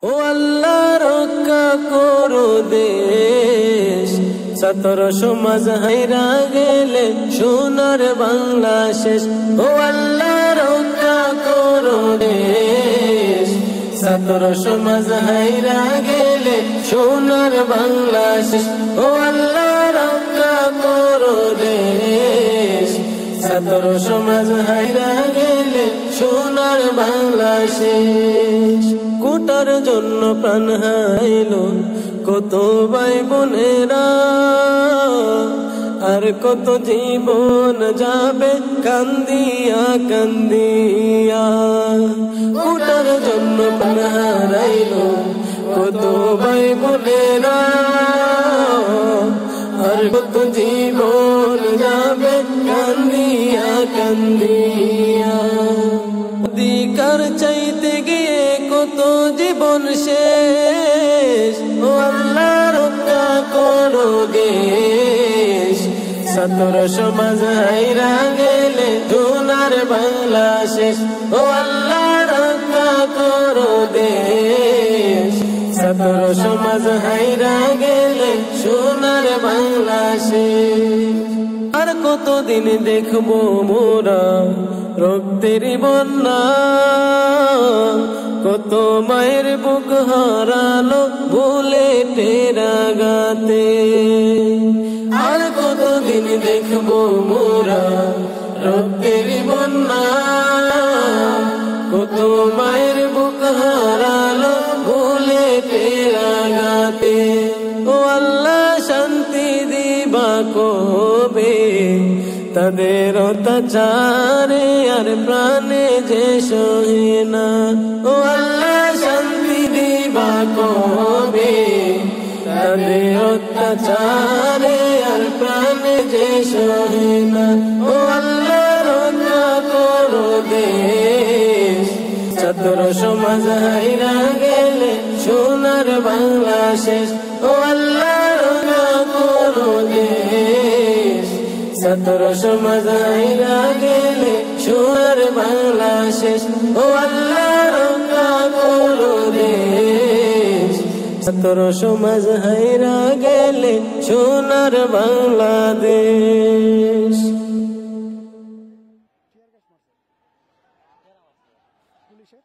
ও আল্লাহ রক্ষা করো দেশ, ছাত্র সমাজ হাইরা গেলে সোনার বাংলা শেষ। ও আল্লাহ রক্ষা করো দেশ, ছাত্র সমাজ হাইরা গেলে সোনার বাংলা শেষ। ও আল্লাহ রক্ষা করো দেশ, ছাত্র সমাজ হাইরা গেলে সোনার বাংলা শেষ। কোটার জন্য প্রাণ হারাইলো কত ভাই বোনেরা, আর কত জীবন যাবে কান্দিয়া কান্দিয়া। কোটার জন্য প্রাণ হারাইলো কত ভাই বোনেরা, আর কত জীবন যাবে কান্দিয়া কান্দিয়া। অধিকার চাইতে গিয়ে কত জীবন শেষ, ও আল্লাহ রক্ষা করো দেশ, ছাত্র সমাজ হাইরা গেলে সোনার বাংলা শেষ। ও আল্লাহ রক্ষা করো দেশ, ছাত্র সমাজ হাইরা গেলে সোনার বাংলা শেষ। আর কতদিন দেখবো মোরা রক্তের বন্যা, কত মায়ের বুক হারালো বুলেটের আঘাতে। আর কতদিন দেখবো মোরা রক্তের বন্যা, কত মায়ের বুক হারালো বুলেটের আঘাতে। ও আল্লাহ শান্তি দিবা কবে তাদের অত্যাচারে আর প্রাণে যে সহে না। ও আল্লাহ শান্তি দিবা কবে তাদের অত্যাচারে আর প্রাণে যে সহে না। ও আল্লাহ রক্ষা করো দেশ, ছাত্র সমাজ হাইরা গেলে সোনার বাংলা শেষ। ও আল্লাহ রক্ষা করো দেশ, ছাত্র সমাজ হাইরা গেলে সোনার বাংলা শেষ। ও আল্লাহ রক্ষা করো দেশ, ছাত্র সমাজ হাইরা গেলে সোনার বাংলাদেশ। পুলিশে